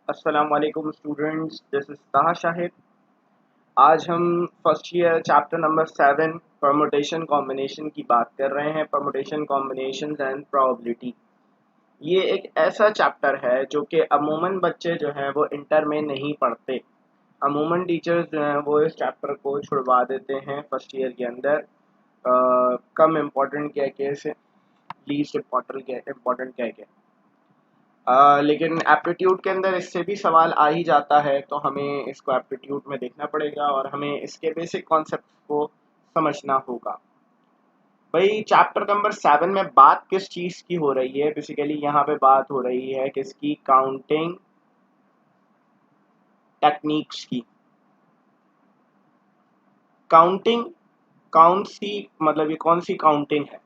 अस्सलाम वालेकुम students, this is ताहा शाहिद। आज हम first year chapter number 7 permutation combination की बात कर रहे हैं। परमुटेशन कॉम्बिनेशन एंड प्रोबेबिलिटी ये एक ऐसा चैप्टर है जो कि अमूमन बच्चे जो हैं वो इंटर में नहीं पढ़ते। अमूमन टीचर्स जो हैं वो इस चैप्टर को छुड़वा देते हैं फर्स्ट ईयर के अंदर, कम इम्पोर्टेंट कह के इसे लीस्ट इम्पोर्टेंट कह के। लेकिन एप्टीट्यूड के अंदर इससे भी सवाल आ ही जाता है, तो हमें इसको एप्टीट्यूड में देखना पड़ेगा और हमें इसके बेसिक कॉन्सेप्ट को समझना होगा। भाई चैप्टर नंबर 7 में बात किस चीज़ की हो रही है? बेसिकली यहाँ पे बात हो रही है किसकी? काउंटिंग टेक्निक्स की। काउंटिंग कौन सी, मतलब ये कौन सी काउंटिंग है?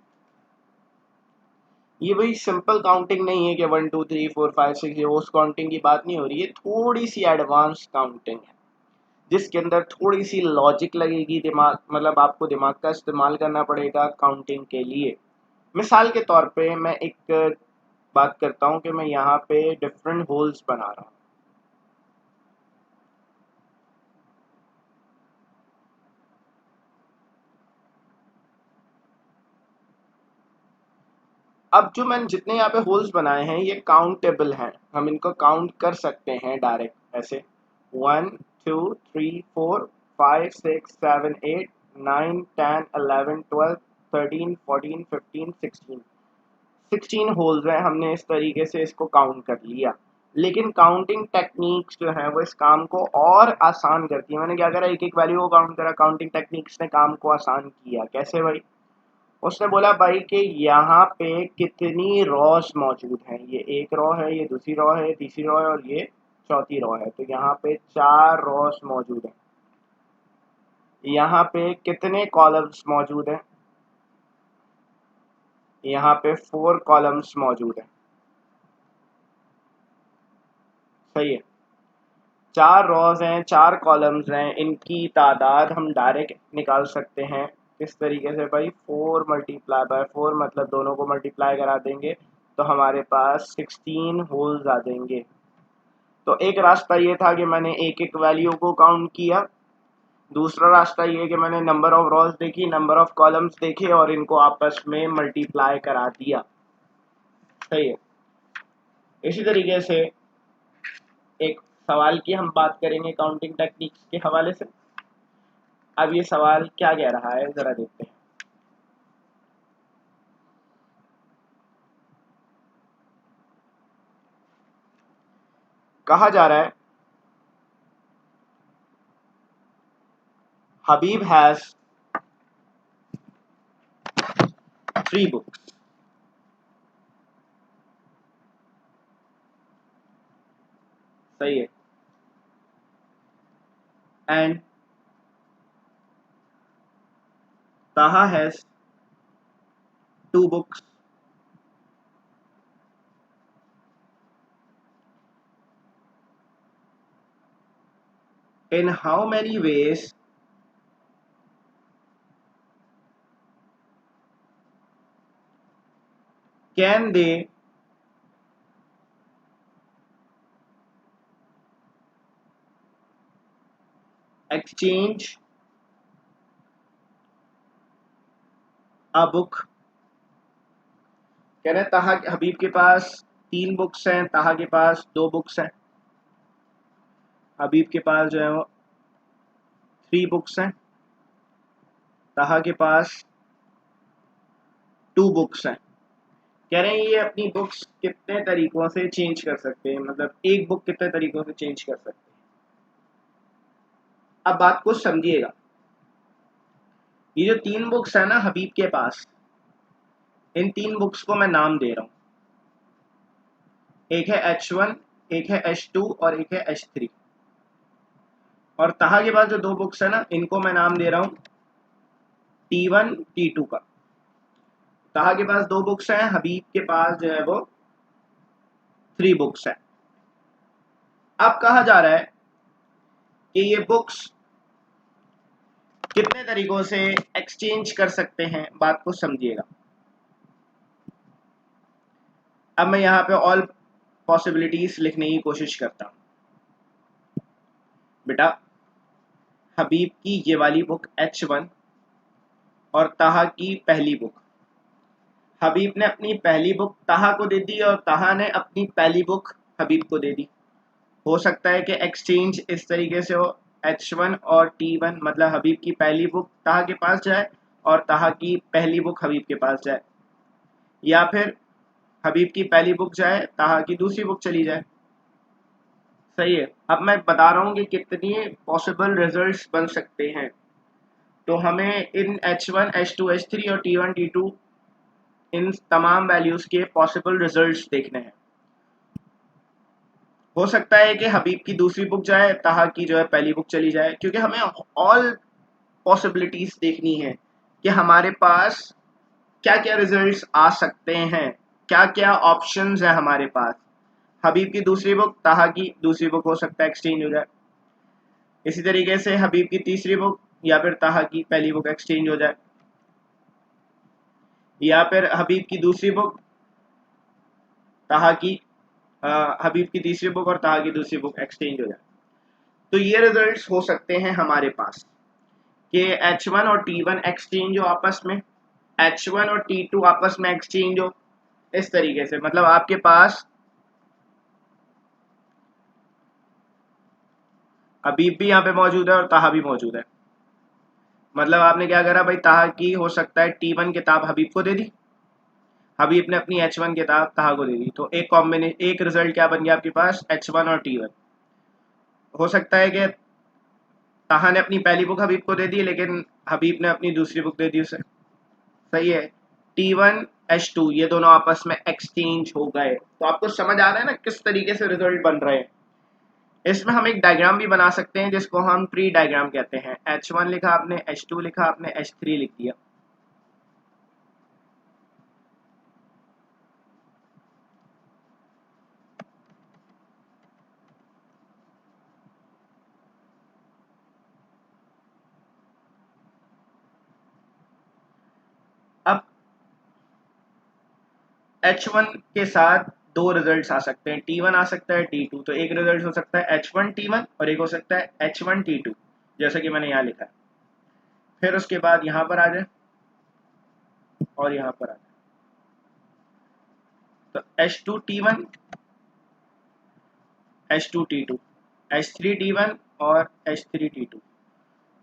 ये वही सिंपल काउंटिंग नहीं है कि 1 2 3 4 5 6, ये उस काउंटिंग की बात नहीं हो रही है। थोड़ी सी एडवांस काउंटिंग है जिसके अंदर थोड़ी सी लॉजिक लगेगी, दिमाग मतलब आपको दिमाग का इस्तेमाल करना पड़ेगा काउंटिंग के लिए। मिसाल के तौर पे मैं एक बात करता हूँ कि मैं यहाँ पे डिफरेंट होल्स बना रहा हूँ। अब जो मैंने जितने यहाँ पे होल्स बनाए हैं ये काउंटेबल हैं, हम इनको काउंट कर सकते हैं डायरेक्ट ऐसे। 1 2 3 4 5 6 7 8 9 10 11 12 13 14 15 16 होल्स हैं। हमने इस तरीके से इसको काउंट कर लिया। लेकिन काउंटिंग टेक्निक्स जो है वो इस काम को और आसान करती है। मैंने क्या करा, एक एक वैल्यू को काउंट करा। काउंटिंग टेक्निक्स ने काम को आसान किया। कैसे भाई? उसने बोला भाई कि यहाँ पे कितनी रॉस मौजूद हैं। ये एक रॉ है, ये दूसरी रॉ है, तीसरी रॉ है और ये चौथी रॉ है। तो यहाँ पे 4 रॉस मौजूद हैं। यहाँ पे कितने कॉलम्स मौजूद हैं? यहाँ पे 4 कॉलम्स मौजूद हैं। सही है। 4 रॉज हैं, 4 कॉलम्स हैं, इनकी तादाद हम डायरेक्ट निकाल सकते हैं। किस तरीके से भाई? 4 मल्टीप्लाई बाय 4, मतलब दोनों को मल्टीप्लाई करा देंगे तो हमारे पास 16 होल्स आ जाएंगे। तो एक रास्ता ये था कि मैंने एक एक वैल्यू को काउंट किया। दूसरा रास्ता ये कि मैंने नंबर ऑफ रॉज देखी, नंबर ऑफ कॉलम्स देखे और इनको आपस में मल्टीप्लाई करा दिया। सही है। इसी तरीके से एक सवाल की हम बात करेंगे काउंटिंग टेक्निक्स के हवाले से। अब ये सवाल क्या कह रहा है जरा देखते हैं। कहा जा रहा है हबीब हैज 3 बुक्स। सही है। एंड ताहा has 2 books. In how many ways can they exchange a book? कह रहे हैं ताहा हबीब के पास 3 बुक्स हैं, ताहा के पास 2 बुक्स हैं। हबीब के पास जो है वो 3 बुक्स हैं, ताहा के पास 2 बुक्स हैं। कह रहे हैं ये अपनी बुक्स कितने तरीकों से चेंज कर सकते हैं, मतलब एक बुक कितने तरीकों से चेंज कर सकते हैं। अब बात को समझिएगा। ये जो 3 बुक्स है ना हबीब के पास, इन 3 बुक्स को मैं नाम दे रहा हूँ। एक है H1, एक है H2 और एक है H3। और ताहा के पास जो 2 बुक्स है ना, इनको मैं नाम दे रहा हूँ T1 T2 का। ताहा के पास 2 बुक्स हैं, हबीब के पास जो है वो 3 बुक्स हैं। अब कहा जा रहा है कि ये बुक्स कितने तरीकों से एक्सचेंज कर सकते हैं। बात को समझिएगा। अब मैं यहाँ पे ऑल पॉसिबिलिटीज लिखने की कोशिश करता हूँ। बेटा हबीब की ये वाली बुक H1 और ताहा की पहली बुक, हबीब ने अपनी पहली बुक ताहा को दे दी और ताहा ने अपनी पहली बुक हबीब को दे दी। हो सकता है कि एक्सचेंज इस तरीके से हो, H1 और T1, मतलब हबीब की पहली बुक ताहा के पास जाए और ताहा की पहली बुक हबीब के पास जाए, या फिर हबीब की पहली बुक जाए ताहा की दूसरी बुक चली जाए। सही है। अब मैं बता रहा हूँ कि कितनी पॉसिबल रिजल्ट्स बन सकते हैं। तो हमें इन H1, H2, H3 और T1, T2 इन तमाम वैल्यूज के पॉसिबल रिजल्ट्स देखने हैं। हो सकता है कि हबीब की दूसरी बुक जाए, ताहा की जो है पहली बुक चली जाए, क्योंकि हमें ऑल पॉसिबिलिटीज देखनी है कि हमारे पास क्या क्या रिजल्ट्स आ सकते हैं, क्या क्या ऑप्शंस है हमारे पास। हबीब की दूसरी बुक ताहा की दूसरी बुक हो सकता है एक्सचेंज हो जाए, इसी तरीके से हबीब की तीसरी बुक या फिर ताहा की पहली बुक एक्सचेंज हो जाए, या फिर हबीब की दूसरी बुक ताहा की हबीब की तीसरी बुक और ताहा की दूसरी बुक एक्सचेंज हो जाए। तो ये रिजल्ट्स हो सकते हैं हमारे पास कि H1 और T1 एक्सचेंज हो आपस में, H1 और T2 आपस में एक्सचेंज हो, इस तरीके से। मतलब आपके पास हबीब भी यहाँ पे मौजूद है और ताहा भी मौजूद है। मतलब आपने क्या करा भाई, ताहा की हो सकता है T1 किताब हबीब को दे दी, हबीब ने अपनी H1 किताब ताहा को दे दी, तो एक रिजल्ट क्या बन गया आपके पास, H1 और T1। हो सकता है कि ताहा ने अपनी पहली बुक हबीब को दे दी लेकिन हबीब ने अपनी दूसरी बुक दे दी उसे। सही है। T1 H2 ये दोनों आपस में एक्सचेंज हो गए। तो आपको समझ आ रहा है ना किस तरीके से रिजल्ट बन रहे हैं। इसमें हम एक डायग्राम भी बना सकते हैं जिसको हम ट्री डायग्राम कहते हैं। H1 लिखा आपने, H2 लिखा आपने, H3 लिख दिया। अब H1 के साथ दो रिजल्ट्स आ सकते हैं, T1 आ सकता है, T2। तो एक रिजल्ट हो सकता है H1 T1 और एक हो सकता है H1 T2, जैसा कि मैंने यहाँ लिखा है। फिर उसके बाद यहाँ पर आ जाए और यहाँ पर आ जाए, तो H2 T1, H2 T2, H3 T1 और H3 T2।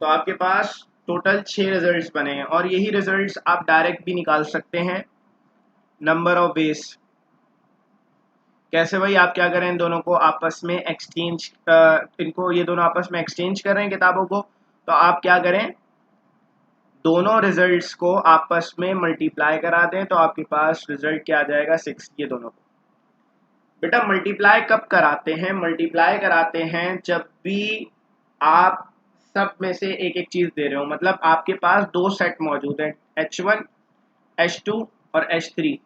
तो आपके पास टोटल 6 रिजल्ट्स बने हैं और यही रिजल्ट्स आप डायरेक्ट भी निकाल सकते हैं नंबर ऑफ बेस। कैसे भाई, आप क्या करें, इन दोनों को आपस में एक्सचेंज, इनको ये दोनों आपस में एक्सचेंज कर रहे हैं किताबों को, तो आप क्या करें, दोनों रिजल्ट्स को आपस में मल्टीप्लाई करा दें तो आपके पास रिजल्ट क्या आ जाएगा, 6। ये दोनों को बेटा मल्टीप्लाई कब कराते हैं, मल्टीप्लाई कराते हैं जब भी आप सब में से एक एक चीज दे रहे हो। मतलब आपके पास दो सेट मौजूद है, H1 H2 और H3,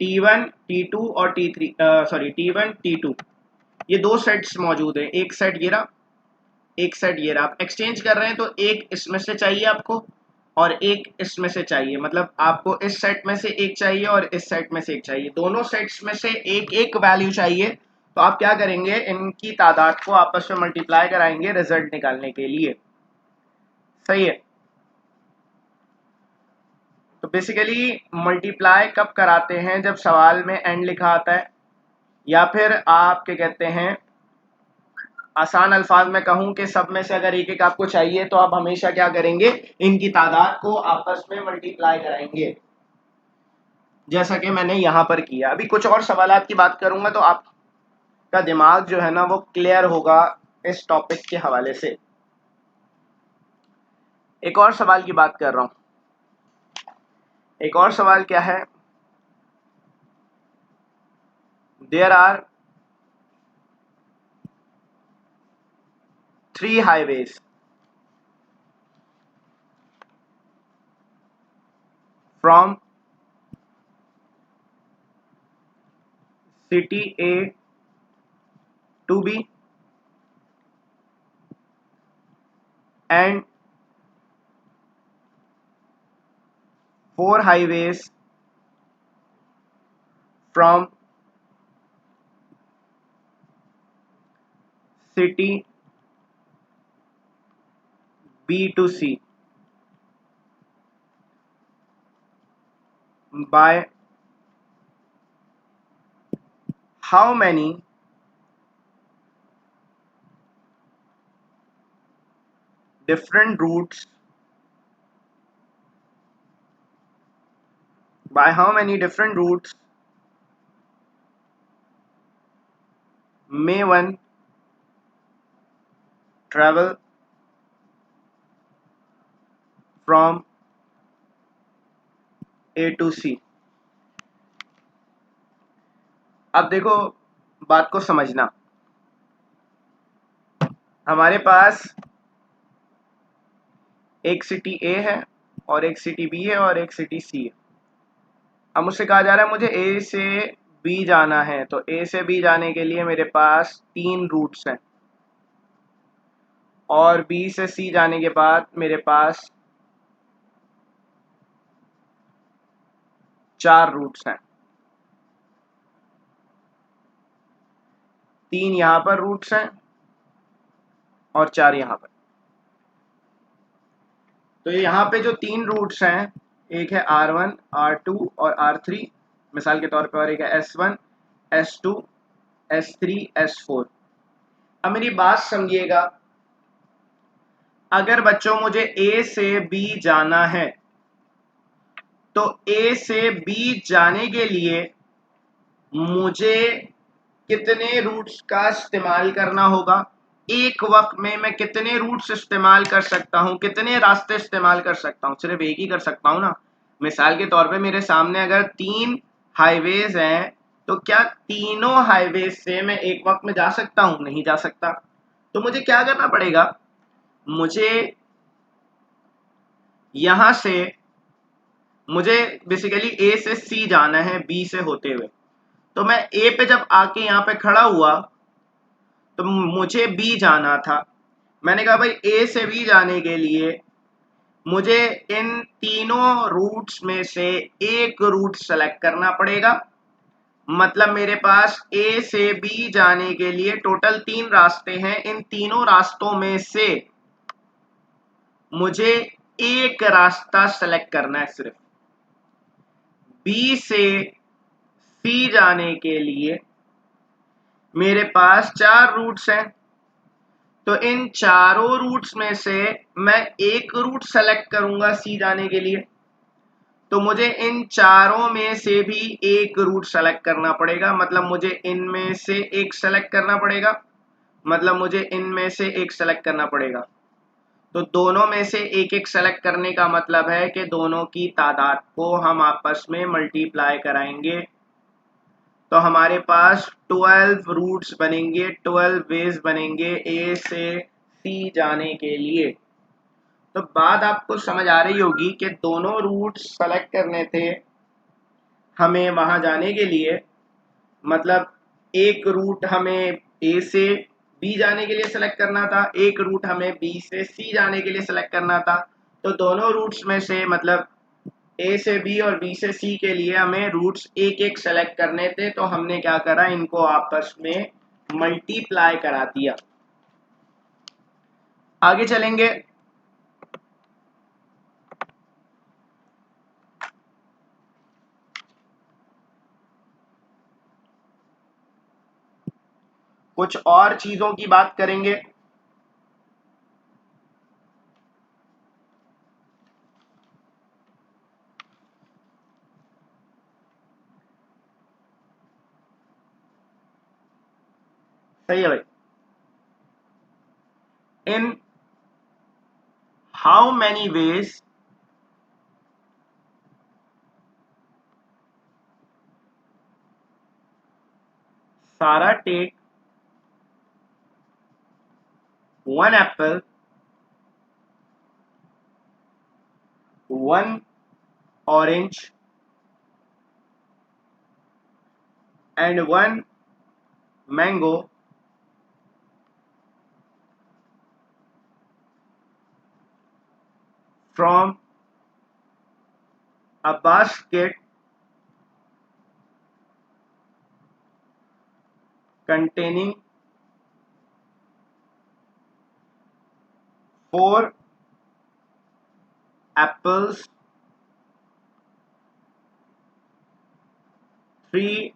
T1 T2 और T3, सॉरी T1 T2, ये दो सेट्स मौजूद हैं। एक सेट ये रहा, एक सेट ये रहा। आप एक्सचेंज कर रहे हैं तो एक इसमें से चाहिए आपको और एक इसमें से चाहिए। मतलब आपको इस सेट में से एक चाहिए और इस सेट में से एक चाहिए, दोनों सेट्स में से एक एक वैल्यू चाहिए। तो आप क्या करेंगे, इनकी तादाद को आपस में मल्टीप्लाई कराएंगे रिजल्ट निकालने के लिए। सही है। तो बेसिकली मल्टीप्लाई कब कराते हैं, जब सवाल में एंड लिखा आता है, या फिर आप क्या कहते हैं, आसान अल्फाज में कहूं कि सब में से अगर एक एक आपको चाहिए तो आप हमेशा क्या करेंगे, इनकी तादाद को आपस में मल्टीप्लाई कराएंगे, जैसा कि मैंने यहां पर किया। अभी कुछ और सवालात की बात करूंगा तो आपका दिमाग जो है ना वो क्लियर होगा इस टॉपिक के हवाले से। एक और सवाल की बात कर रहा हूं। एक और सवाल क्या है, there are 3 highways from city A to B and 4 highways from city B to C by how many different routes may one travel from A to C। अब देखो, बात को समझना। हमारे पास एक सिटी A है और एक सिटी B है और एक सिटी C है। अब मुझसे कहा जा रहा है मुझे A से B जाना है, तो A से B जाने के लिए मेरे पास 3 रूट्स हैं और B से C जाने के बाद मेरे पास 4 रूट्स हैं। 3 यहाँ पर रूट्स हैं और 4 यहाँ पर। तो यहाँ पे जो 3 रूट्स हैं, एक है R1, R2 और R3 मिसाल के तौर पर, और एक है S1, S2, S3, S4। अब मेरी बात समझिएगा, अगर बच्चों मुझे A से B जाना है तो A से B जाने के लिए मुझे कितने रूट्स का इस्तेमाल करना होगा? एक वक्त में मैं कितने रूट्स इस्तेमाल कर सकता हूं, कितने रास्ते इस्तेमाल कर सकता हूं? सिर्फ एक ही कर सकता हूं ना। मिसाल के तौर पे मेरे सामने अगर 3 हाईवेज हैं तो क्या तीनों हाईवेज से मैं एक वक्त में जा सकता हूं? नहीं जा सकता। तो मुझे क्या करना पड़ेगा? मुझे यहां से मुझे बेसिकली A से C जाना है B से होते हुए। तो मैं A पे जब आके यहाँ पे खड़ा हुआ तो मुझे B जाना था। मैंने कहा भाई A से B जाने के लिए मुझे इन तीनों रूट्स में से एक रूट सेलेक्ट करना पड़ेगा। मतलब मेरे पास A से B जाने के लिए टोटल 3 रास्ते हैं। इन तीनों रास्तों में से मुझे एक रास्ता सेलेक्ट करना है सिर्फ। B से C जाने के लिए मेरे पास 4 रूट्स हैं, तो इन चारों रूट्स में से मैं एक रूट सेलेक्ट करूंगा C जाने के लिए। तो मुझे इन चारों में से भी एक रूट सेलेक्ट करना पड़ेगा। मतलब मुझे इनमें से एक सेलेक्ट करना पड़ेगा, मतलब मुझे इनमें से एक सेलेक्ट करना पड़ेगा। तो दोनों में से एक एक सेलेक्ट करने का मतलब है कि दोनों की तादाद को हम आपस में मल्टीप्लाई कराएंगे, तो हमारे पास 12 रूट्स बनेंगे, 12 वेज बनेंगे A से C जाने के लिए। तो बात आपको समझ आ रही होगी कि दोनों रूट्स सेलेक्ट करने थे हमें वहां जाने के लिए। मतलब एक रूट हमें A से B जाने के लिए सेलेक्ट करना था, एक रूट हमें B से C जाने के लिए सेलेक्ट करना था। तो दोनों रूट्स में से मतलब A से B और B से C के लिए हमें रूट्स एक एक सेलेक्ट करने थे। तो हमने क्या करा, इनको आपस में मल्टीप्लाई करा दिया। आगे चलेंगे। कुछ और चीजों की बात करेंगे। सही है भाई। इन हाउ मैनी वेज सारा take one apple, one orange and one mango from a basket containing 4 apples, 3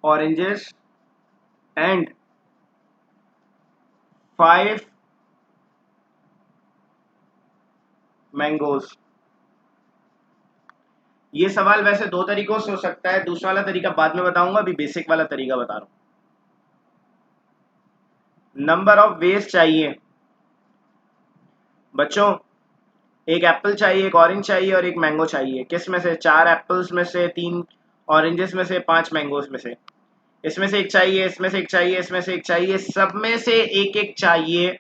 oranges and 5 mangoes। ये सवाल वैसे दो तरीकों से हो सकता है, दूसरा वाला तरीका बाद में बताऊंगा, अभी बेसिक वाला तरीका बता रहा हूं। नंबर ऑफ वेज चाहिए बच्चों, एक एप्पल चाहिए, एक ऑरेंज चाहिए और एक मैंगो चाहिए। किस में से? 4 एप्पल्स में से, 3 ऑरेंजेस में से, 5 मैंगोज में से। इसमें से एक चाहिए, इसमें से एक चाहिए, इसमें से एक चाहिए, सब में से एक एक चाहिए।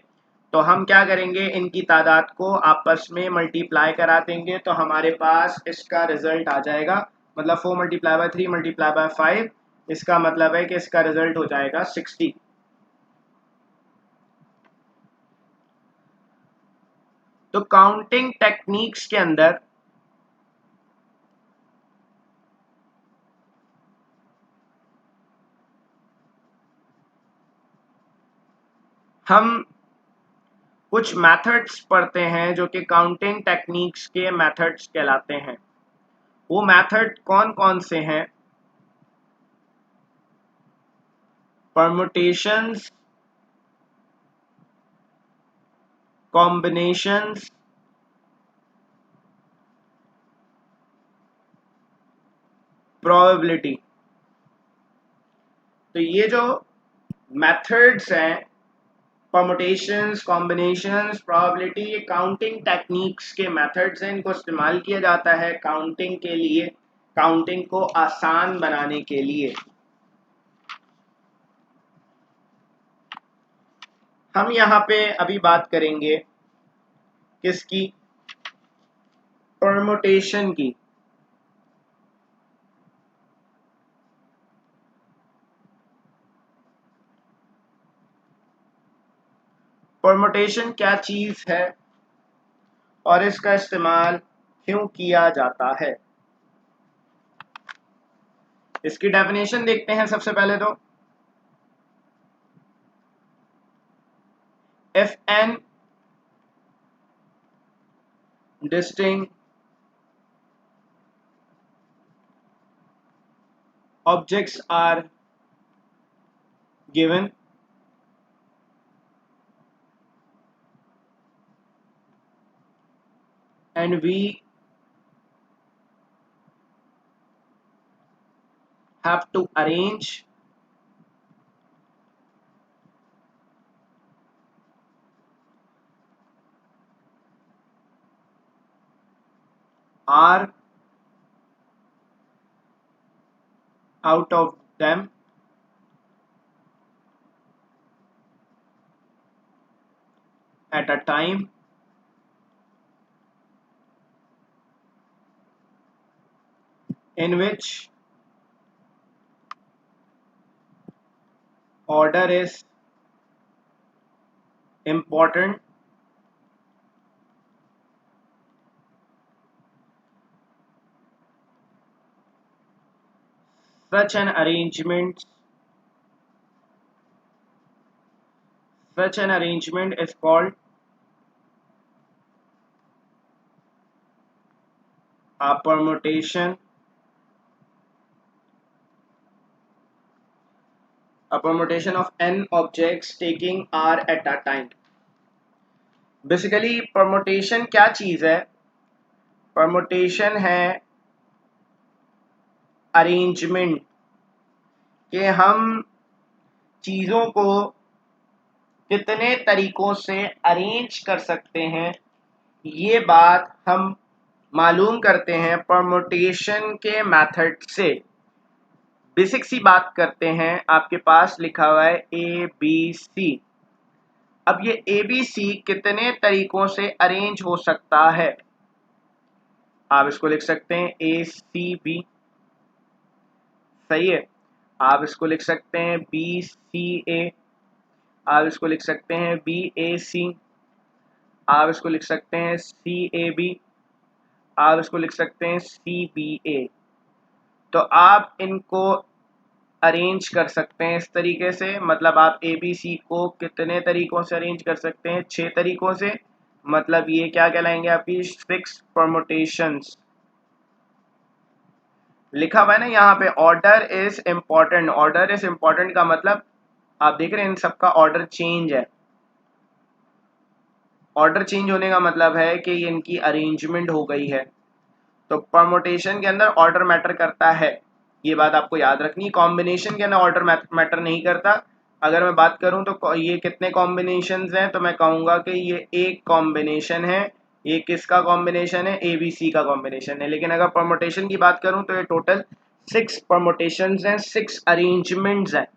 तो हम क्या करेंगे, इनकी तादाद को आपस में मल्टीप्लाई करा देंगे तो हमारे पास इसका रिजल्ट आ जाएगा। मतलब 4 मल्टीप्लाई बाय 3 मल्टीप्लाई बाय 5, इसका मतलब है कि इसका रिजल्ट हो जाएगा 60। तो काउंटिंग टेक्निक्स के अंदर हम कुछ मेथड्स पढ़ते हैं जो कि काउंटिंग टेक्निक्स के मेथड्स कहलाते हैं। वो मेथड कौन कौन से हैं? Permutations, combinations, probability. तो ये जो मेथड्स हैं, परमुटेशंस, कॉम्बिनेशंस, प्रोबेबिलिटी, ये काउंटिंग टेक्निक्स के मेथड्स हैं। इनको इस्तेमाल किया जाता है काउंटिंग के लिए, काउंटिंग को आसान बनाने के लिए। हम यहाँ पे अभी बात करेंगे किसकी? परमुटेशन की। परमुटेशन क्या चीज है और इसका इस्तेमाल क्यों किया जाता है? इसकी डेफिनेशन देखते हैं सबसे पहले तो। if n distinct objects are given, and we have to arrange R out of them at a time, in which order is important, such an arrangement is called a permutation of n objects taking R at a time। Basically permutation क्या चीज है? Permutation है arrangement, कि हम चीज़ों को कितने तरीकों से अरेंज कर सकते हैं, ये बात हम मालूम करते हैं परमुटेशन के मेथड से। बेसिक सी बात करते हैं, आपके पास लिखा हुआ है ए बी सी। अब ये ए बी सी कितने तरीकों से अरेंज हो सकता है? आप इसको लिख सकते हैं ए सी बी, सही है। आप इसको लिख सकते हैं बी सी ए, आप इसको लिख सकते हैं बी ए सी, आप इसको लिख सकते हैं सी ए बी, आप इसको लिख सकते हैं सी बी ए। तो आप इनको अरेंज कर सकते हैं इस तरीके से। मतलब आप ए बी सी को कितने तरीकों से अरेंज कर सकते हैं? 6 तरीकों से। मतलब ये क्या कहलाएंगे, आपकी 6 परमुटेशंस। लिखा हुआ है ना यहाँ पे, order is important. Order is important का मतलब आप देख रहे हैं इन सबका ऑर्डर चेंज है। ऑर्डर चेंज होने का मतलब है कि इनकी अरेंजमेंट हो गई है। तो परमुटेशन के अंदर ऑर्डर मैटर करता है, ये बात आपको याद रखनी है। कॉम्बिनेशन के अंदर ऑर्डर मैटर नहीं करता। अगर मैं बात करूं तो ये कितने कॉम्बिनेशंस हैं, तो मैं कहूंगा कि ये एक कॉम्बिनेशन है। ये किसका कॉम्बिनेशन है, ABC का कॉम्बिनेशन है। लेकिन अगर परमुटेशन की बात करूं तो ये टोटल 6 परमुटेशंस हैं, 6 अरेंजमेंट्स हैं।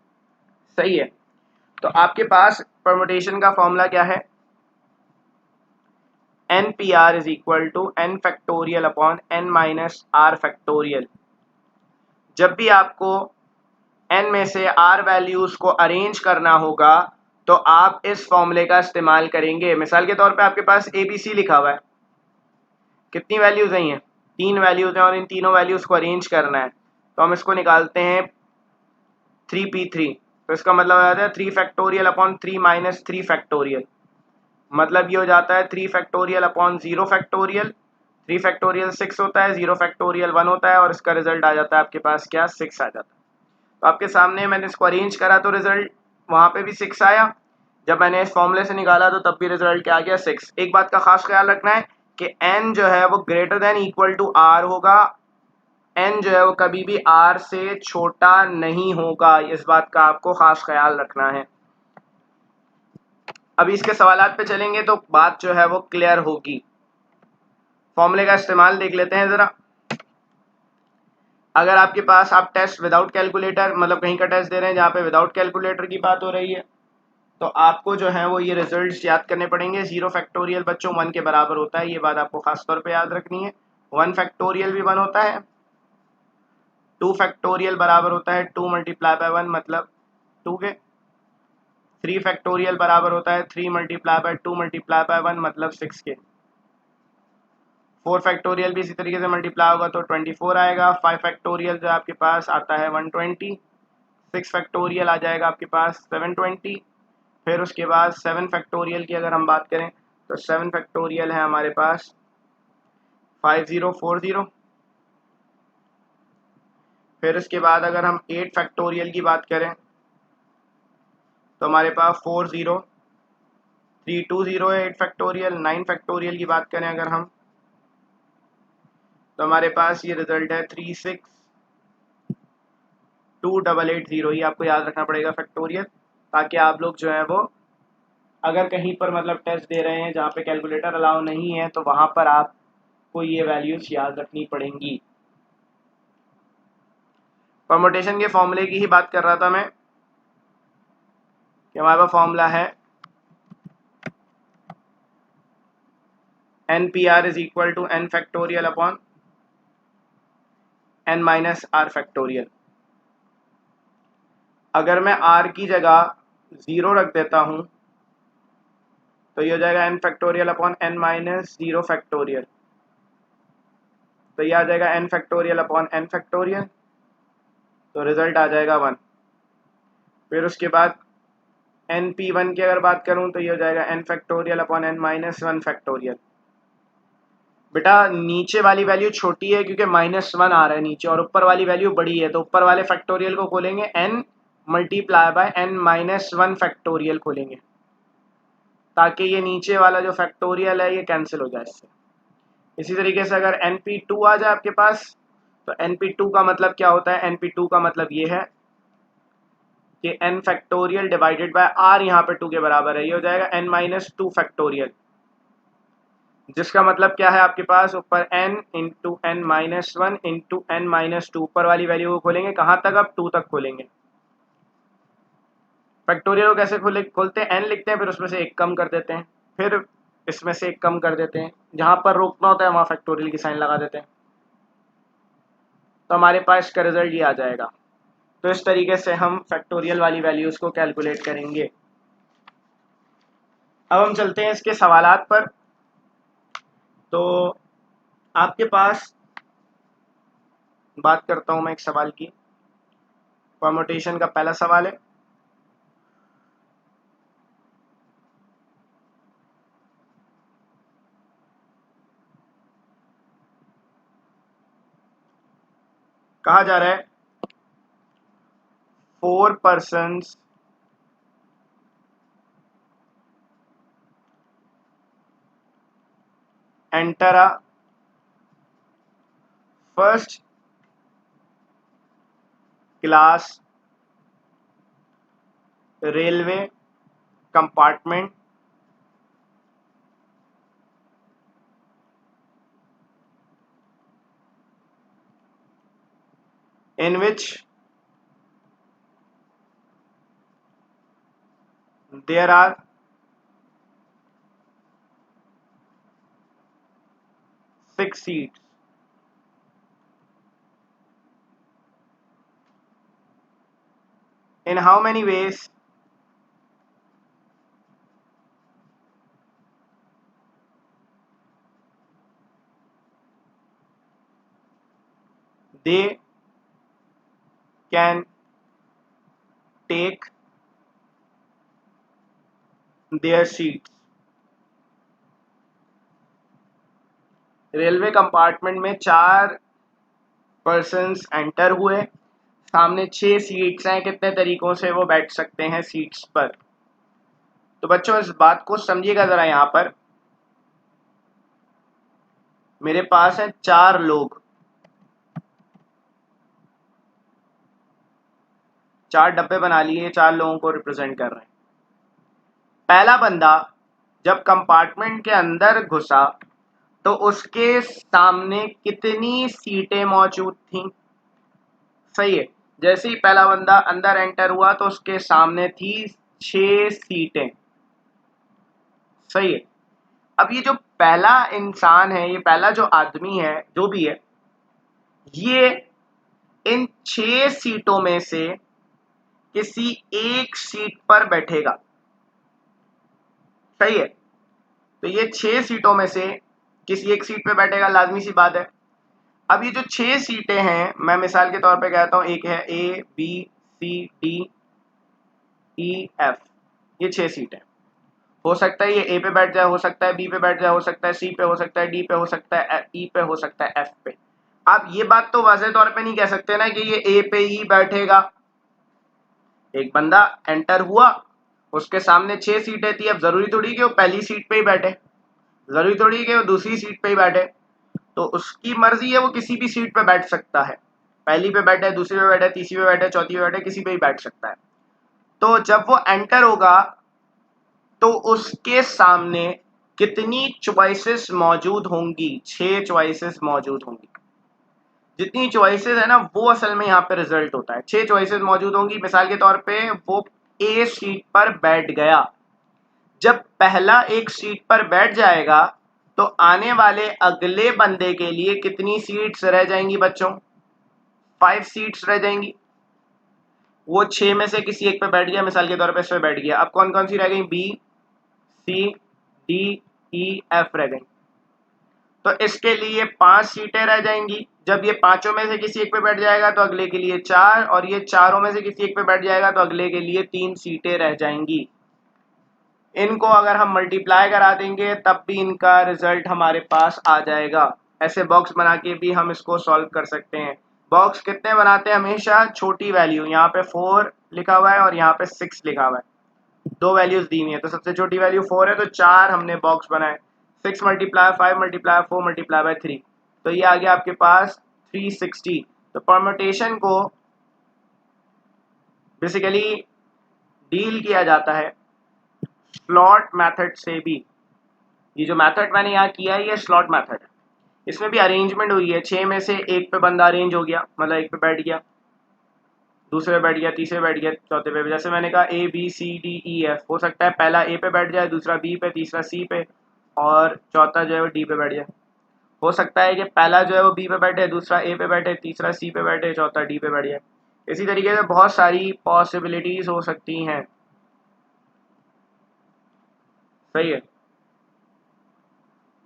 सही है। तो आपके पास परमुटेशन का फॉर्मूला क्या है, NPR is equal to n factorial upon n minus r factorial. जब भी आपको n में से r वैल्यूज को अरेंज करना होगा तो आप इस फॉर्मूले का इस्तेमाल करेंगे। मिसाल के तौर पे आपके पास ABC लिखा हुआ है, कितनी वैल्यूज हैं, ये 3 वैल्यूज हैं और इन तीनों वैल्यूज को अरेंज करना है। तो हम इसको निकालते हैं 3p3। तो इसका मतलब हो जाता है 3 फैक्टोरियल अपॉन 3 माइनस 3 फैक्टोरियल। मतलब ये हो जाता है 3 फैक्टोरियल अपॉन 0 फैक्टोरियल। 3 फैक्टोरियल 6 होता है, 0 फैक्टोरियल 1 होता है और इसका रिजल्ट आ जाता है आपके पास क्या, 6 आ जाता है। तो आपके सामने मैंने इसको अरेंज करा तो रिजल्ट वहां पे भी 6 आया। जब मैंने इस फॉर्मूले से निकाला तो तब भी रिजल्ट क्या आ गया, 6। एक बात का खास ख्याल रखना है कि n जो है वो greater than equal to r होगा। n जो है वो कभी भी r से छोटा नहीं होगा, इस बात का आपको खास ख्याल रखना है। अभी इसके सवालात पे चलेंगे तो बात जो है वो क्लियर होगी। फॉर्मूले का इस्तेमाल देख लेते हैं जरा। अगर आपके पास आप टेस्ट विदाउट कैलकुलेटर, मतलब कहीं का टेस्ट दे रहे हैं जहाँ पे विदाउट कैलकुलेटर की बात हो रही है, तो आपको जो है वो ये रिजल्ट्स याद करने पड़ेंगे। 0 फैक्टोरियल बच्चों 1 के बराबर होता है, ये बात आपको खास तौर पे याद रखनी है। 1 फैक्टोरियल भी 1 होता है। 2 फैक्टोरियल बराबर होता है 2 मल्टीप्लाई बाय 1 मतलब 2 के। 3 फैक्टोरियल बराबर होता है 3 मल्टीप्लाई बाय 2 मल्टीप्लाई बाय 1 मतलब 6 के। 4 फैक्टोरियल भी इसी तरीके से मल्टीप्लाई होगा तो 24 आएगा। 5 फैक्टोरियल जो आपके पास आता है 120। 6 फैक्टोरियल आ जाएगा आपके पास 720। फिर उसके बाद 7 फैक्टोरियल की अगर हम बात करें तो 7 फैक्टोरियल है हमारे पास 5040। फिर उसके बाद अगर हम 8 फैक्टोरियल की बात करें तो हमारे पास 40320 है 8 फैक्टोरियल। 9 फैक्टोरियल की बात करें अगर हम तो हमारे पास ये रिजल्ट है 362880। ये आपको याद रखना पड़ेगा फैक्टोरियल, ताकि आप लोग जो है वो अगर कहीं पर मतलब टेस्ट दे रहे हैं जहाँ पे कैलकुलेटर अलाउ नहीं है तो वहाँ पर आपको ये वैल्यूज याद रखनी पड़ेंगी। परमुटेशन के फॉर्मूले की ही बात कर रहा था मैं कि हमारे पास फॉर्मूला है NPR is equal to n factorial upon n minus r factorial. अगर मैं r की जगह 0 रख देता हूं तो ये हो जाएगा n factorial upon n minus 0 factorial. तो ये आ जाएगा n factorial upon n factorial, तो रिजल्ट आ जाएगा 1। फिर उसके बाद NP1 की अगर बात करूं तो ये हो जाएगा n factorial upon n minus 1 factorial. बेटा नीचे वाली वैल्यू छोटी है क्योंकि -1 आ रहा है नीचे, और ऊपर वाली वैल्यू बड़ी है, तो ऊपर वाले फैक्टोरियल को खोलेंगे n multiply by n minus 1 factorial खोलेंगे, ताकि ये नीचे वाला जो फैक्टोरियल है ये कैंसिल हो जाए इससे। इसी तरीके से अगर NP2 आ जाए आपके पास तो NP2 का मतलब क्या होता है, NP2 का मतलब ये है कि n factorial divided by r, यहाँ पे 2 के बराबर है, ये हो जाएगा n माइनस 2 फैक्टोरियल। जिसका मतलब क्या है आपके पास ऊपर n into n minus 1 into n minus 2, ऊपर वाली वैल्यू को खोलेंगे कहाँ तक, अब 2 तक खोलेंगे। फैक्टोरियल को कैसे खोलते हैं, n लिखते हैं फिर उसमें से एक कम कर देते हैं, फिर इसमें से एक कम कर देते हैं, जहां पर रोकना होता है वहां फैक्टोरियल की साइन लगा देते हैं, तो हमारे पास इसका रिजल्ट ये आ जाएगा। तो इस तरीके से हम फैक्टोरियल वाली वैल्यूज को कैलकुलेट करेंगे। अब हम चलते हैं इसके सवालात पर। तो आपके पास बात करता हूं मैं एक सवाल की। परमुटेशन का पहला सवाल है, कहा जा रहा है 4 persons enter a first class railway compartment in which there are 6 seats. In how many ways they can take their seats? Railway compartment में 4 पर्सन्स एंटर हुए, सामने 6 सीट्स हैं, कितने तरीकों से वो बैठ सकते हैं सीट्स पर। तो बच्चों इस बात को समझिएगा ज़रा। यहाँ पर मेरे पास है 4 लोग, 4 डब्बे बना लिए, 4 लोगों को रिप्रेजेंट कर रहे हैं। पहला बंदा जब कंपार्टमेंट के अंदर घुसा तो उसके सामने कितनी सीटें मौजूद थीं? सही है, जैसे ही पहला बंदा अंदर एंटर हुआ तो उसके सामने थी 6 सीटें। सही है। अब ये जो पहला इंसान है, ये पहला जो आदमी है, जो भी है, ये इन 6 सीटों में से किसी एक सीट पर बैठेगा। सही है। तो ये 6 सीटों में से किसी एक सीट पे बैठेगा, लाजमी सी बात है। अब ये जो 6 सीटें हैं, मैं मिसाल के तौर पे कहता हूँ, एक है A B C D E F, ये 6 सीटें। हो सकता है ये ए पे बैठ जाए, हो सकता है बी पे बैठ जाए, हो सकता है सी पे, हो सकता है डी पे, हो सकता है ई पे, हो सकता है एफ पे। आप ये बात तो वाज़ेह तौर पे नहीं कह सकते ना कि ये ए पे ही बैठेगा। एक बंदा एंटर हुआ, उसके सामने 6 सीटें थी, अब जरूरी थोड़ी कि वो पहली सीट पे ही बैठे, जरूरी थोड़ी कि वो दूसरी सीट पे ही बैठे। तो उसकी मर्जी है, वो किसी भी सीट पे बैठ सकता है, पहली पे बैठे, दूसरी पे बैठे, तीसरी पे बैठे, चौथी पे बैठे, किसी पे ही बैठ सकता है। तो जब वो एंटर होगा तो उसके सामने कितनी चॉइसेस मौजूद होंगी? 6 चॉइसेस मौजूद होंगी। जितनी चॉइसेस है ना, वो असल में यहाँ पे रिजल्ट होता है। 6 चॉइसेस मौजूद होंगी। मिसाल के तौर पे वो ए सीट पर बैठ गया, जब पहला एक सीट पर बैठ जाएगा तो आने वाले अगले बंदे के लिए कितनी सीट्स रह जाएंगी बच्चों? 5 सीट्स रह जाएंगी। वो 6 में से किसी एक पे बैठ गया, मिसाल के तौर पे इस पे बैठ गया। अब कौन कौन सी रह गई? B C D E F रह गई। तो इसके लिए 5 सीटें रह जाएंगी। जब ये पांचों में से किसी एक पे बैठ जाएगा तो अगले के लिए 4, और ये चारों में से किसी एक पे बैठ जाएगा तो अगले के लिए 3 सीटें रह जाएंगी। इनको अगर हम मल्टीप्लाई करा देंगे तब भी इनका रिजल्ट हमारे पास आ जाएगा। ऐसे बॉक्स बना के भी हम इसको सॉल्व कर सकते हैं। बॉक्स कितने बनाते हैं? हमेशा छोटी वैल्यू, यहाँ पे 4 लिखा हुआ है और यहाँ पे 6 लिखा हुआ है, 2 वैल्यूज दी हुई है, तो सबसे छोटी वैल्यू 4 है, तो 4 हमने बॉक्स बनाए। 6 मल्टीप्लाई 5 मल्टीप्लाई 4 मल्टीप्लाई बाय 3, तो ये आ गया आपके पास 360। तो परम्यूटेशन को बेसिकली डील किया जाता है स्लॉट मेथड से भी। ये जो मेथड मैंने यहाँ किया है, ये स्लॉट मेथड है। इसमें भी अरेंजमेंट हुई है। 6 में से एक पे बंदा अरेंज हो गया, मतलब एक पे बैठ गया, दूसरे पे बैठ गया, तीसरे पे बैठ गया, चौथे पे। जैसे मैंने कहा A B C D E F, हो सकता है पहला ए पे बैठ जाए, दूसरा बी पे, तीसरा सी पे, और चौथा जो है वो डी पे बैठ जाए। हो सकता है कि पहला जो है वो बी पे बैठे, दूसरा ए पे बैठे, तीसरा सी पे बैठे, चौथा डी पे बैठ जाए। इसी तरीके से बहुत सारी पॉसिबिलिटीज हो सकती हैं। सही है।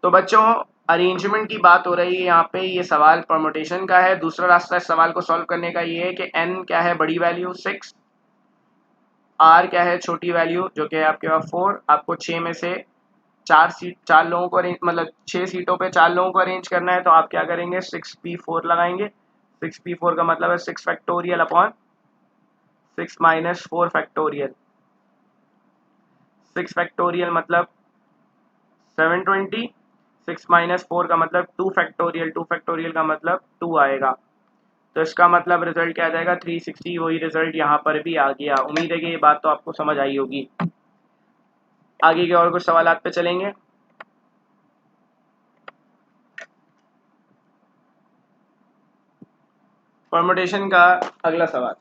तो बच्चों अरेंजमेंट की बात हो रही है यहाँ पे, ये सवाल परमुटेशन का है। दूसरा रास्ता इस सवाल को सॉल्व करने का ये है कि एन क्या है? बड़ी वैल्यू 6, आर क्या है? छोटी वैल्यू जो कि है आपके पास 4। आपको 6 में से 4 लोगों को अरेंज, मतलब 6 सीटों पे 4 लोगों को अरेंज करना है, तो आप क्या करेंगे? 6p4 लगाएंगे। 6p4 का मतलब है 6 factorial upon 6 minus 4 factorial. 6 factorial मतलब 720, 6 माइनस 4 का मतलब 2 फैक्टोरियल, 2 फैक्टोरियल का मतलब 2 आएगा। तो इसका मतलब रिजल्ट क्या आ जाएगा 360। वही रिजल्ट यहाँ पर भी आ गया। उम्मीद है कि ये बात तो आपको समझ आई होगी। आगे के और कुछ सवालात पे चलेंगे। परमुटेशन का अगला सवाल,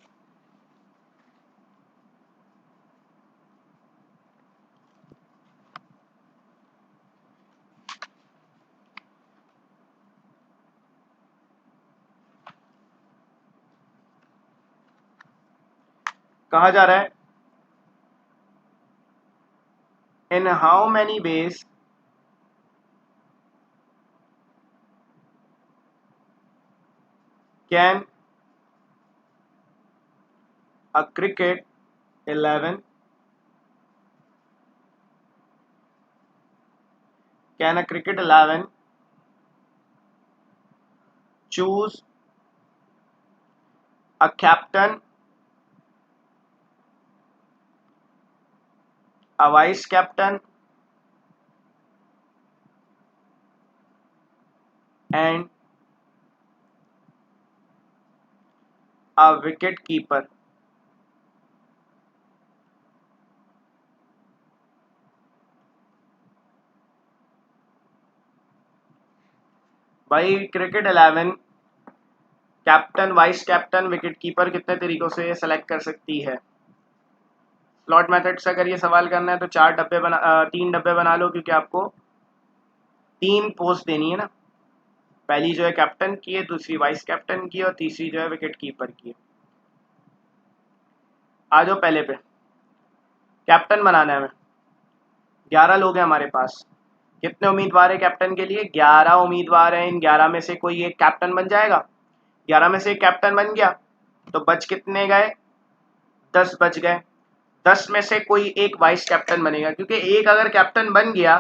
कहा जा रहा है in how many ways can a cricket 11 can a cricket 11 choose a captain, a vice captain and a wicket keeper। भाई cricket 11 captain, vice captain, wicket keeper कितने तरीकों से सेलेक्ट कर सकती है। स्लॉट मेथड से अगर ये सवाल करना है तो 3 डब्बे बना लो, क्योंकि आपको 3 पोस्ट देनी है ना। पहली जो है कैप्टन की है, दूसरी वाइस कैप्टन की है और तीसरी जो है विकेट कीपर की है। आ जाओ पहले पे, कैप्टन बनाना है हमें। 11 लोग हैं हमारे पास। कितने उम्मीदवार है कैप्टन के लिए? 11 उम्मीदवार हैं। इन 11 में से कोई एक कैप्टन बन जाएगा। 11 में से एक कैप्टन बन गया तो बच कितने गए? 10 बच गए। 10 में से कोई एक वाइस कैप्टन बनेगा, क्योंकि एक अगर कैप्टन बन गया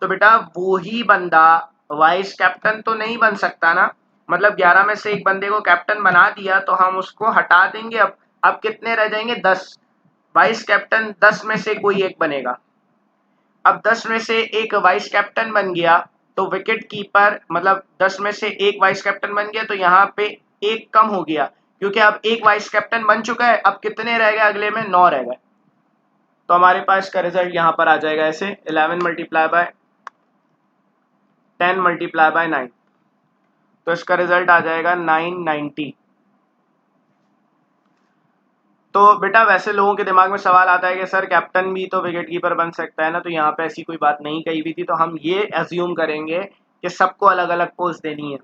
तो बेटा वो ही बंदा वाइस कैप्टन तो नहीं बन सकता ना। मतलब 11 में से एक बंदे को कैप्टन बना दिया तो हम उसको हटा देंगे। अब कितने रह जाएंगे? 10। वाइस कैप्टन 10 में से कोई एक बनेगा। अब 10 में से एक वाइस कैप्टन बन गया तो विकेट कीपर, मतलब 10 में से एक वाइस कैप्टन बन गया तो यहाँ पे एक कम हो गया, क्योंकि अब एक वाइस कैप्टन बन चुका है। अब कितने रह गए? अगले में 9 रह गए। तो हमारे पास इसका रिजल्ट यहाँ पर आ जाएगा ऐसे, 11 मल्टीप्लाई बाय 10 मल्टीप्लाई बाय 9। तो इसका रिजल्ट आ जाएगा 990। तो बेटा वैसे लोगों के दिमाग में सवाल आता है कि सर कैप्टन भी तो विकेट कीपर बन सकता है ना, तो यहाँ पे ऐसी कोई बात नहीं कही हुई थी। तो हम ये एज्यूम करेंगे कि सबको अलग अलग पोस्ट देनी है,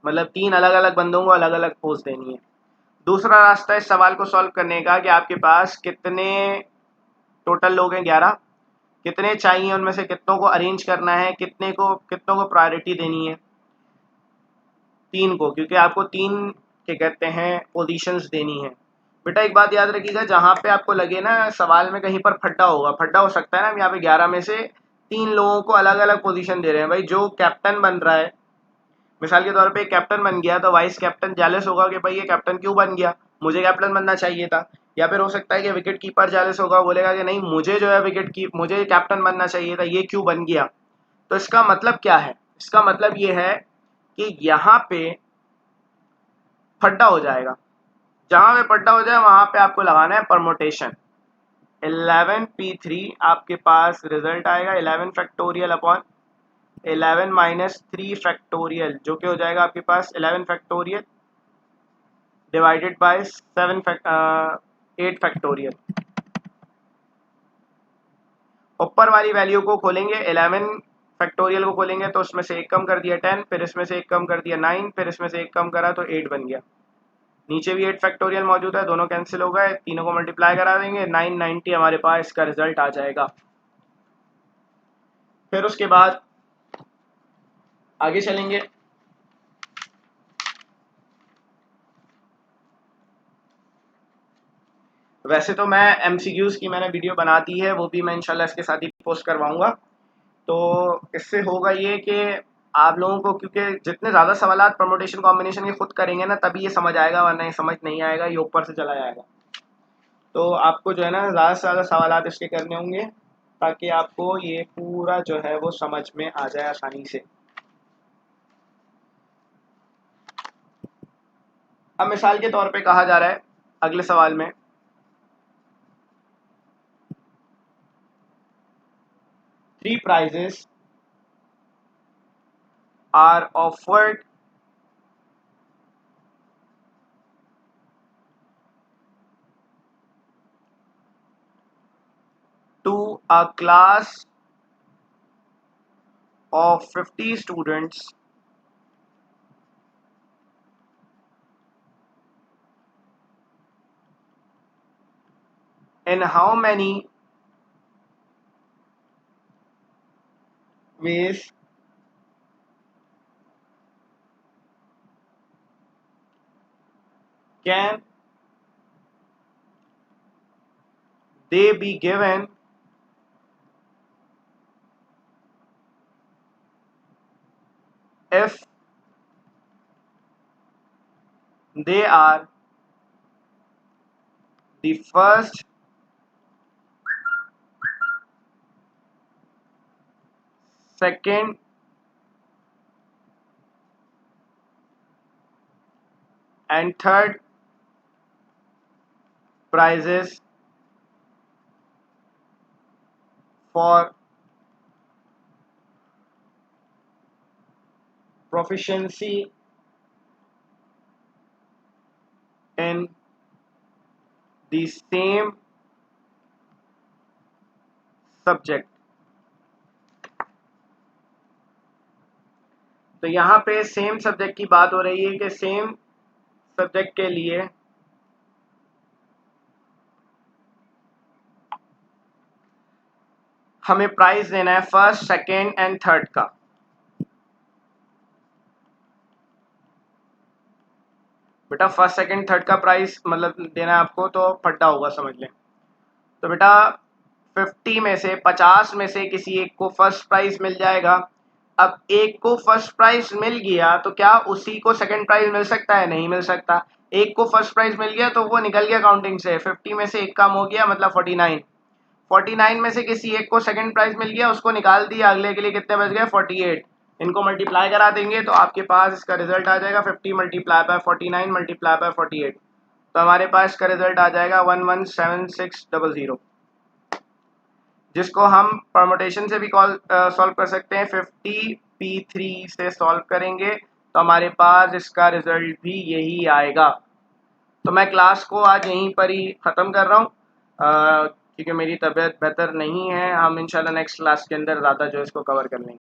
मतलब 3 अलग अलग बंदों को अलग अलग पोस्ट देनी है। दूसरा रास्ता इस सवाल को सॉल्व करने का कि आपके पास कितने टोटल लोग हैं? 11। कितने चाहिए, उनमें से कितनों को अरेंज करना है, कितनों को प्रायोरिटी देनी है? 3 को, क्योंकि आपको 3 क्या कहते हैं पोजीशंस देनी है। बेटा एक बात याद रखिएगा, जहाँ पे आपको लगे ना सवाल में कहीं पर फड्डा होगा, फड्डा हो सकता है ना। हम यहाँ पे 11 में से 3 लोगों को अलग अलग पोजीशन दे रहे हैं। भाई जो कैप्टन बन रहा है, मिसाल के तौर पे कैप्टन बन गया तो वाइस कैप्टन जेलस होगा कि भाई ये कैप्टन क्यों बन गया, मुझे कैप्टन बनना चाहिए था। या फिर हो सकता है कि विकेट कीपर जेलस होगा, बोलेगा कि नहीं मुझे जो है मुझे कैप्टन बनना चाहिए था, ये क्यों बन गया। तो इसका मतलब क्या है? इसका मतलब ये है कि यहाँ पे फड्डा हो जाएगा। जहां पे पट्टा हो जाए वहां पे आपको लगाना है परमोटेशन। 11p3 आपके पास रिजल्ट आएगा 11 फैक्टोरियल अपॉन 11 माइनस 3 फैक्टोरियल, जो कि हो जाएगा आपके पास 11 फैक्टोरियल डिवाइडेड बाय 8 फैक्टोरियल। ऊपर वाली वैल्यू को खोलेंगे, 11 फैक्टोरियल को खोलेंगे तो उसमें से एक कम कर दिया 10, फिर इसमें से एक कम कर दिया 9, फिर इसमें से एक कम करा तो 8 बन गया। नीचे भी 8 फैक्टोरियल मौजूद है, दोनों कैंसिल हो गए, तीनों को मल्टीप्लाई करा देंगे, 990 हमारे पास इसका रिजल्ट आ जाएगा। फिर उसके बाद आगे चलेंगे। वैसे तो मैं एमसीक्यूज की मैंने वीडियो बना दी है, वो भी मैं इंशाल्लाह इसके साथ ही पोस्ट करवाऊंगा। तो इससे होगा ये कि आप लोगों को, क्योंकि जितने ज़्यादा सवालात परमुटेशन कॉम्बिनेशन के खुद करेंगे ना तभी ये समझ आएगा, वरना ये समझ नहीं आएगा, ये ऊपर से चला जाएगा। तो आपको जो है ना ज़्यादा से ज़्यादा सवालात इसके करने होंगे ताकि आपको ये पूरा जो है वो समझ में आ जाए आसानी से। अब मिसाल के तौर पे कहा जा रहा है अगले सवाल में, three prizes are offered to a class of 50 students in how many ways can they be given if they are the first, second, and third prizes for proficiency in the same subject। तो यहाँ पे same subject की बात हो रही है कि same subject के लिए हमें प्राइज देना है फर्स्ट, सेकेंड एंड थर्ड का। बेटा फर्स्ट सेकेंड थर्ड का प्राइस मतलब देना है आपको तो फट्टा होगा, समझ लें। तो बेटा 50 में से 50 में से किसी एक को फर्स्ट प्राइज मिल जाएगा। अब एक को फर्स्ट प्राइज मिल गया तो क्या उसी को सेकंड प्राइज मिल सकता है? नहीं मिल सकता। एक को फर्स्ट प्राइज मिल गया तो वो निकल गया काउंटिंग से, 50 में से एक कम हो गया मतलब 49। 49 में से किसी एक को सेकंड प्राइज मिल गया, उसको निकाल दिया, अगले के लिए कितने बच गए? 48। इनको मल्टीप्लाई करा देंगे तो आपके पास इसका रिजल्ट आ जाएगा 50 मल्टीप्लाई बाय 49 मल्टीप्लाई बाय 48। तो हमारे पास इसका रिजल्ट आ जाएगा 117600, जिसको हम परमुटेशन से भी सॉल्व कर सकते हैं। 50p3 से सॉल्व करेंगे तो हमारे पास इसका रिजल्ट भी यही आएगा। तो मैं क्लास को आज यहीं पर ही ख़त्म कर रहा हूँ क्योंकि मेरी तबीयत बेहतर नहीं है। हम इंशाल्लाह नेक्स्ट क्लास के अंदर ज़्यादा जो इसको कवर कर लेंगे।